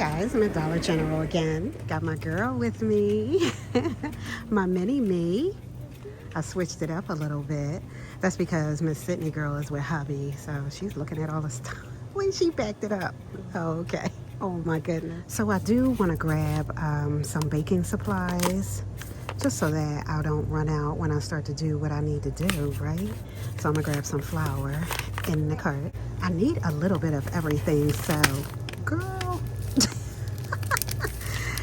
guys, I'm at Dollar General again. Got my girl with me, my mini me. I switched it up a little bit. That's because Miss Sydney girl is with hubby, so she's looking at all the stuff. When she backed it up. Oh, okay. Oh my goodness. So I do want to grab some baking supplies, just so that I don't run out when I start to do what I need to do, right? So I'm gonna grab some flour in the cart. I need a little bit of everything, so girl,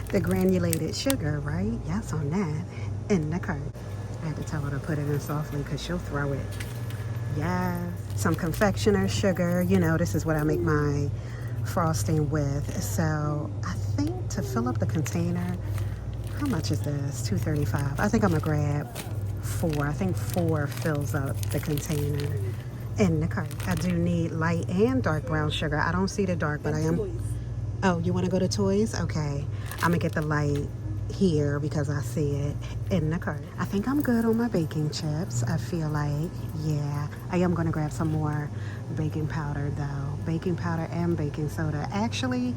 the granulated sugar, right? Yes, on that, in the cart. I had to tell her to put it in softly because she'll throw it. Yes, some confectioner sugar. You know, this is what I make my frosting with. So I think to fill up the container, how much is this? $2.35. I think I'm gonna grab 4. I think 4 fills up the container in the cart. I do need light and dark brown sugar. I don't see the dark, but I am. Oh, you want to go to toys? Okay, I'm gonna get the light here because I see it in the cart. I think I'm good on my baking chips. I feel like, yeah, I am gonna grab some more baking powder though. Baking powder and baking soda. Actually,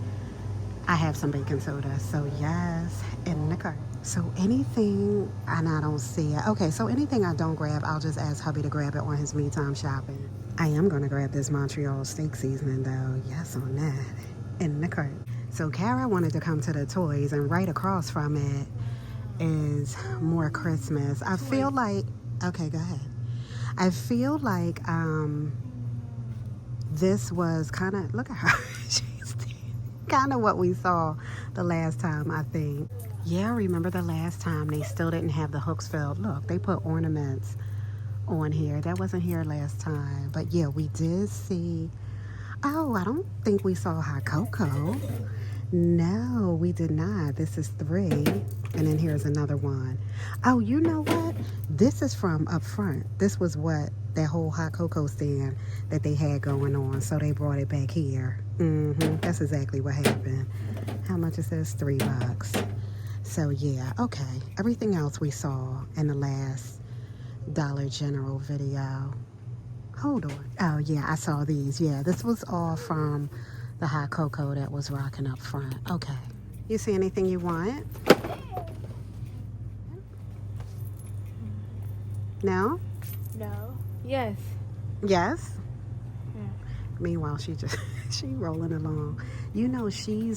I have some baking soda, so yes, in the cart. So anything, and I don't see it. Okay, so anything I don't grab, I'll just ask hubby to grab it on his me time shopping. I am gonna grab this Montreal steak seasoning though. Yes, on that, in the cart. So Kara wanted to come to the toys, and right across from it is more Christmas. I feel like, okay, go ahead. I feel like this was kind of, look at her. She's kind of what we saw the last time, I think. Yeah, remember the last time they still didn't have the hooks filled. Look, they put ornaments on here. That wasn't here last time. But yeah, we did see, oh, I don't think we saw hot cocoa. No, we did not. This is 3. And then here's another one. Oh, you know what? This is from up front. This was what that whole hot cocoa stand that they had going on. So they brought it back here. That's exactly what happened. How much is this? $3. So yeah, okay. Everything else we saw in the last Dollar General video. Hold on. Oh yeah, I saw these. Yeah, this was all from the hot cocoa that was rocking up front. Okay. You see anything you want? No? No. Yes. Yes? Yeah. Meanwhile, she rolling along. You know, she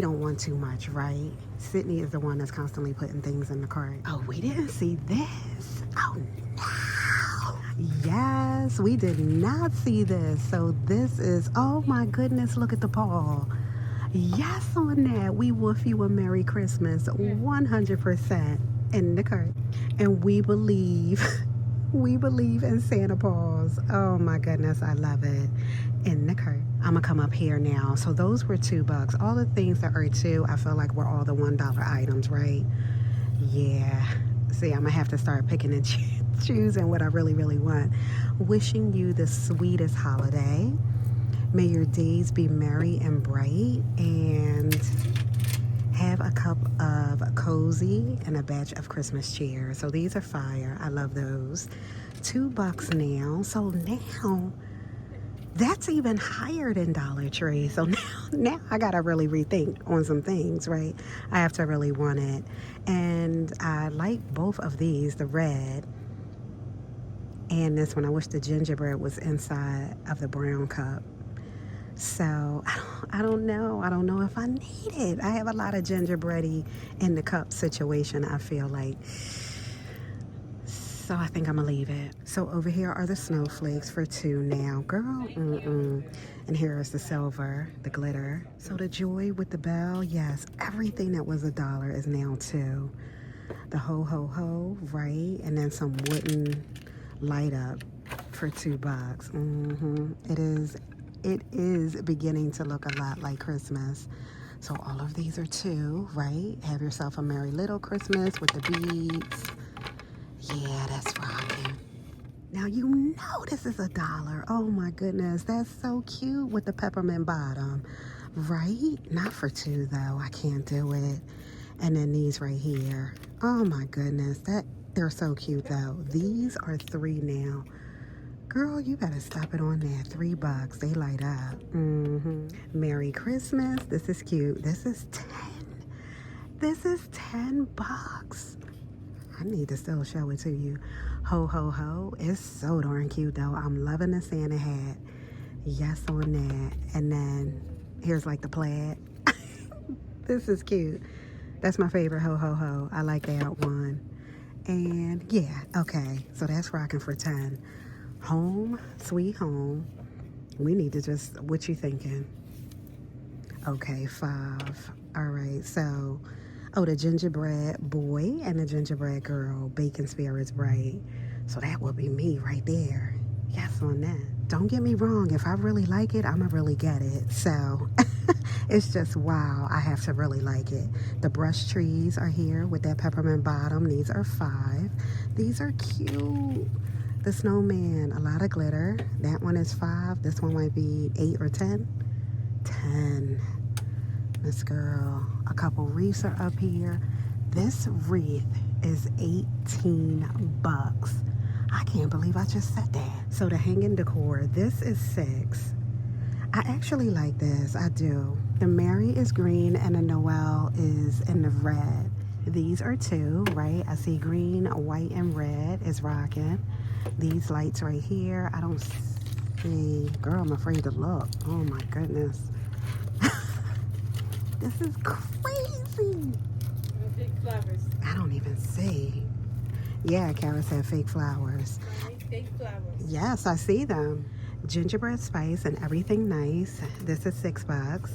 don't want too much, right? Sydney is the one that's constantly putting things in the cart. Oh, we didn't see this. Oh, no. Yes, we did not see this. So this is, oh my goodness, look at the paw. Yes, on that. We woof you a Merry Christmas 100% in the cart. And we believe in Santa Paws. Oh my goodness, I love it. In the cart. I'm gonna come up here now. So those were $2. All the things that are 2, I feel like were all the $1 items, right? Yeah. See, I'm gonna have to start picking and choosing what I really, really want. Wishing you the sweetest holiday. May your days be merry and bright, and have a cup of cozy and a batch of Christmas cheer. So these are fire. I love those. $2 now. So now that's even higher than Dollar Tree. So now I gotta really rethink on some things, right? I have to really want it. And I like both of these, the red and this one. I wish the gingerbread was inside of the brown cup. So I don't know. I don't know if I need it. I have a lot of gingerbready in the cup situation, I feel like. So I think I'm gonna leave it. So over here are the snowflakes for 2 now. Girl, And here is the silver, the glitter. So the joy with the bell, yes. Everything that was $1 is now 2. The ho ho ho, right? And then some wooden light up for $2. It is beginning to look a lot like Christmas. So all of these are 2, right? Have yourself a merry little Christmas with the beads. Yeah, that's rocking. Now you know this is $1. Oh my goodness, that's so cute with the peppermint bottom, right? Not for 2 though, I can't do it. And then these right here. Oh my goodness, they're so cute though. These are 3 now. Girl, you better stop it on there. $3. They light up. Merry Christmas. This is cute. This is 10. This is $10. I need to still show it to you. Ho, ho, ho. It's so darn cute, though. I'm loving the Santa hat. Yes on that. And then here's like the plaid. This is cute. That's my favorite. Ho, ho, ho. I like that one. And yeah, okay. So that's rocking for 10. Home, sweet home. We need to just, what you thinking? Okay, 5. All right, so, oh, the gingerbread boy and the gingerbread girl, bacon spirits bright. So that would be me right there. Yes on that. Don't get me wrong, if I really like it, I'ma really get it. So it's just wow, I have to really like it. The brush trees are here with that peppermint bottom. These are 5. These are cute. The snowman, a lot of glitter. That one is 5. This one might be 8 or 10. 10. This girl, a couple wreaths are up here. This wreath is $18. I can't believe I just said that. So the hanging decor, this is 6. I actually like this, I do. The Mary is green and the Noel is in the red. These are 2, right? I see green, white, and red is rocking. These lights right here, I don't see. Girl, I'm afraid to look. Oh my goodness. This is crazy. Fake flowers. I don't even see. Yeah, Kara said fake flowers. Fake flowers. Yes, I see them. Gingerbread spice and everything nice. This is $6.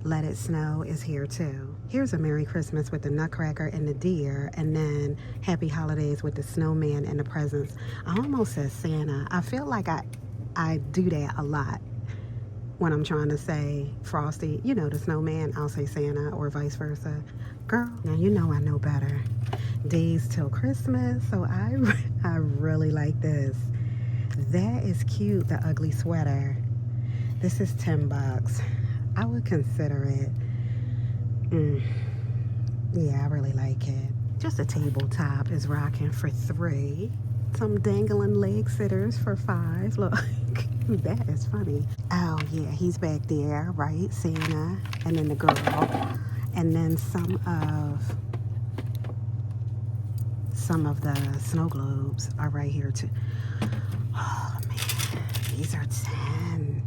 Let It Snow is here too. Here's a Merry Christmas with the Nutcracker and the deer, and then Happy Holidays with the snowman and the presents. I almost said Santa. I feel like I do that a lot. When I'm trying to say Frosty, you know, the snowman, I'll say Santa or vice versa. Girl, now you know I know better. Days till Christmas, so I really like this. That is cute, the ugly sweater. This is $10. I would consider it. Yeah, I really like it. Just a tabletop is rocking for 3. Some dangling leg sitters for 5. Look, that is funny. Oh yeah, he's back there, right? Santa, and then the girl, and then some of the snow globes are right here too. Oh man, these are 10.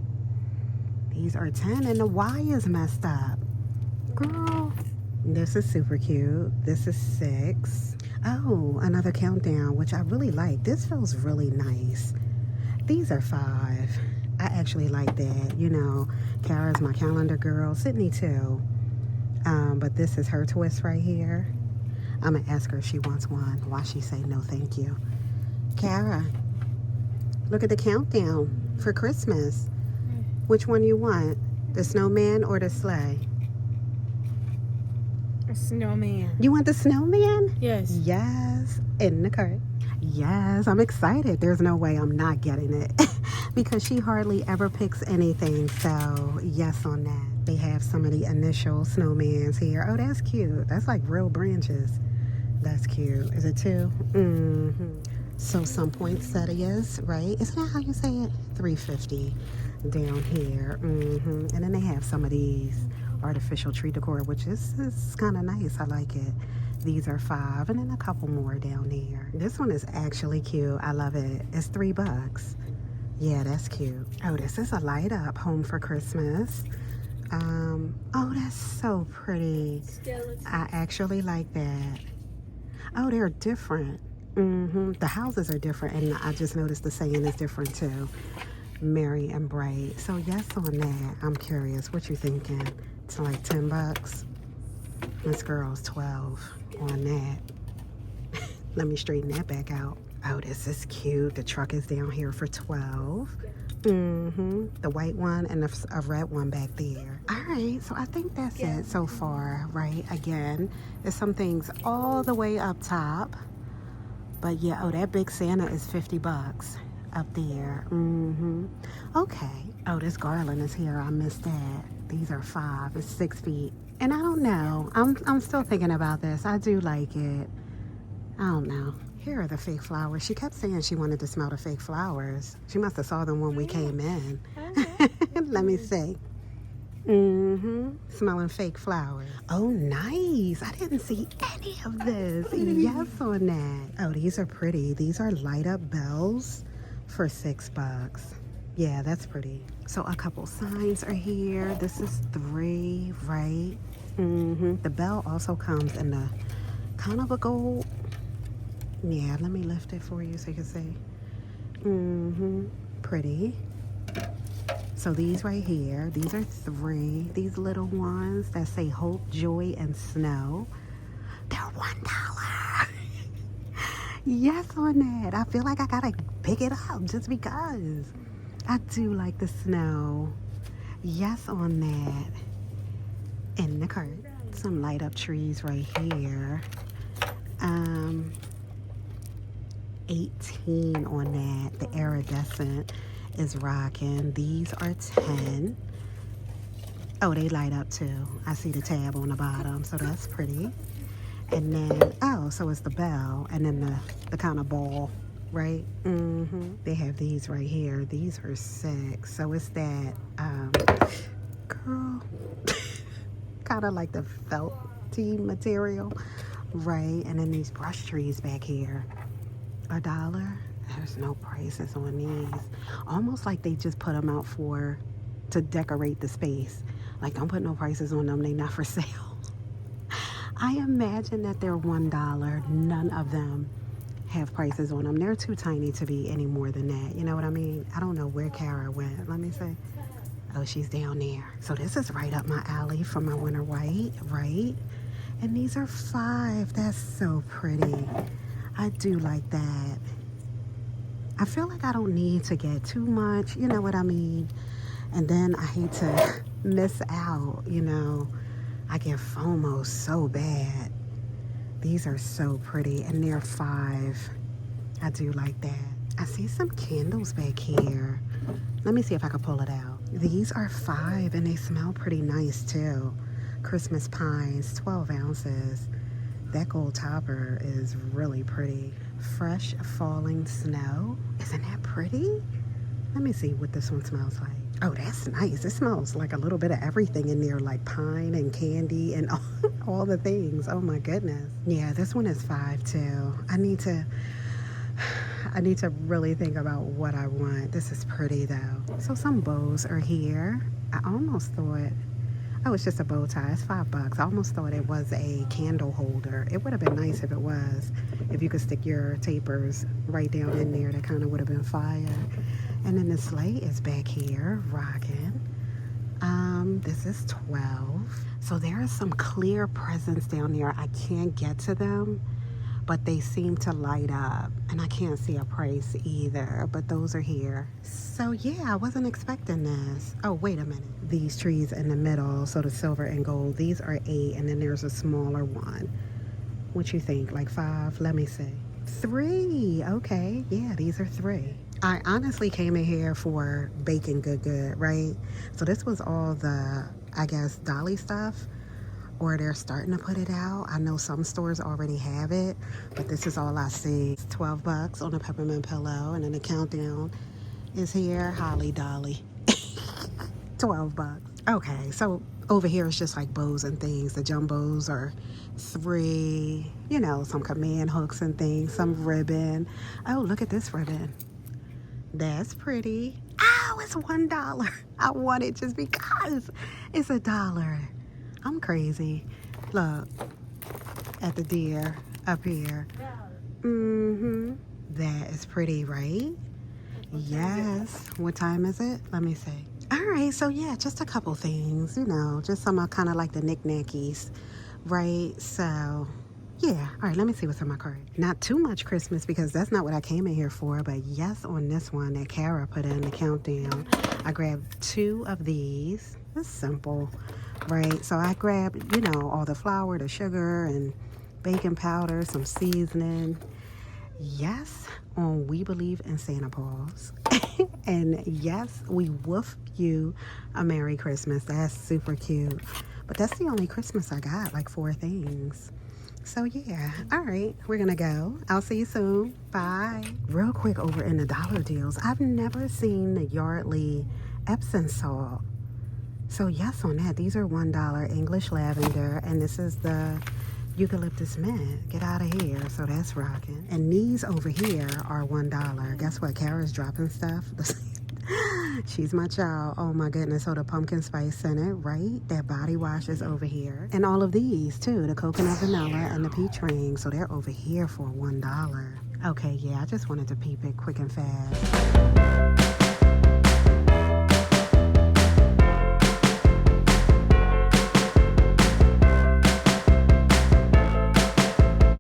These are 10, and the Y is messed up. Girl, this is super cute. This is 6. Oh, another countdown, which I really like. This feels really nice. These are 5. I actually like that. You know, Kara's my calendar girl. Sydney too. But this is her twist right here. I'm gonna ask her if she wants one. Why she say no thank you. Kara, look at the countdown for Christmas. Which one you want? The snowman or the sleigh? A snowman. You want the snowman? Yes. Yes. In the cart. Yes, I'm excited. There's no way I'm not getting it because she hardly ever picks anything. So yes on that. They have some of the initial snowmans here. Oh, that's cute. That's like real branches. That's cute. Is it 2? So some poinsettias, right? Isn't that how you say it? $3.50 down here. And then they have some of these artificial tree decor, which is kind of nice. I like it. These are 5, and then a couple more down there. This one is actually cute. I love it. It's $3. Yeah, that's cute. Oh, this is a light up home for Christmas. Oh, that's so pretty. I actually like that. Oh, they're different. The houses are different, and I just noticed the saying is different too. Merry and bright. So yes on that. I'm curious. What you thinking? It's like $10. This girl's 12 on that. Let me straighten that back out. Oh, this is cute. The truck is down here for 12. The white one and a red one back there. All right, so I think that's it so far, right? Again, there's some things all the way up top. But yeah, oh, that big Santa is $50 up there. Okay. Oh, this garland is here. I missed that. These are 5. It's 6 feet. And I don't know. I'm still thinking about this. I do like it. I don't know. Here are the fake flowers. She kept saying she wanted to smell the fake flowers. She must have saw them when we came in. Let me see. Smelling fake flowers. Oh, nice. I didn't see any of this. Yes on that. Oh, these are pretty. These are light up bells for $6. Yeah, that's pretty. So a couple signs are here. This is 3, right? The bell also comes in the kind of a gold. Yeah, let me lift it for you so you can see. Pretty. So these right here, these are 3. These little ones that say hope, joy, and snow. They're $1. Yes on that. I feel like I gotta pick it up just because. I do like the snow. Yes on that. And the cart. Some light up trees right here. 18 on that. The iridescent is rocking. These are 10. Oh, they light up too. I see the tab on the bottom, so that's pretty. And then, oh, so it's the bell, and then the kind of ball, right? They have these right here. These are 6. So it's that, girl, kind of like the felty material, right? And then these brush trees back here. $1. There's no prices on these. Almost like they just put them out to decorate the space. Like, don't put no prices on them. They not for sale. I imagine that they're $1. None of them have prices on them. They're too tiny to be any more than that. You know what I mean? I don't know where Kara went. Let me see. Oh, she's down there. So this is right up my alley for my winter white, right? And these are 5. That's so pretty. I do like that. I feel like I don't need to get too much, you know what I mean? And then I hate to miss out, you know. I get FOMO so bad. These are so pretty, and they're 5. I do like that. I see some candles back here. Let me see if I can pull it out. These are 5, and they smell pretty nice too. Christmas pines, 12 ounces. That gold topper is really pretty. Fresh falling snow. Isn't that pretty? Let me see what this one smells like. Oh, that's nice. It smells like a little bit of everything in there, like pine and candy and all the things. Oh my goodness. Yeah, this one is 5 too. I need to really think about what I want. This is pretty though. So some bows are here. I almost thought, oh, it's just a bow tie. It's $5. I almost thought it was a candle holder. It would have been nice if it was. If you could stick your tapers right down in there, that kind of would have been fire. And then the sleigh is back here, rocking. This is 12. So there are some clear presents down there. I can't get to them, but they seem to light up. And I can't see a price either, but those are here. So yeah, I wasn't expecting this. Oh, wait a minute. These trees in the middle, so the silver and gold, these are 8, and then there's a smaller one. What you think, like 5? Let me see. 3, okay, yeah, these are 3. I honestly came in here for baking good, right? So this was all the, I guess, dolly stuff, or they're starting to put it out. I know some stores already have it, but this is all I see. It's $12 on a peppermint pillow, and then the countdown is here. Holly Dolly. $12. Okay, so over here it's just like bows and things. The jumbos are 3, you know, some command hooks and things, some ribbon. Oh, look at this ribbon. That's pretty. Oh, it's $1. I want it just because it's $1. I'm crazy. Look at the deer up here. That is pretty, right? Yes. What time is it? Let me see. All right, so yeah, just a couple things, you know, just some kind of like the knickknackies, right? So yeah, all right, let me see what's in my cart. Not too much Christmas because that's not what I came in here for, but yes, on this one that Kara put in the countdown, I grabbed 2 of these. It's simple, right? So I grabbed, you know, all the flour, the sugar, and baking powder, some seasoning. Yes, on We Believe in Santa Paws. And yes, we woof you a Merry Christmas. That's super cute. But that's the only Christmas I got, like 4 things. So yeah, all right, we're gonna go. I'll see you soon. Bye. Real quick over in the dollar deals, I've never seen the Yardley Epsom salt. So yes on that. These are $1 English lavender, and this is the eucalyptus mint. Get out of here. So that's rocking. And these over here are $1. Guess what? Kara's dropping stuff. She's my child. Oh my goodness. So the pumpkin spice scented, right? That body wash is over here. And all of these too. The coconut vanilla and the peach ring. So they're over here for $1. Okay, yeah, I just wanted to peep it quick and fast.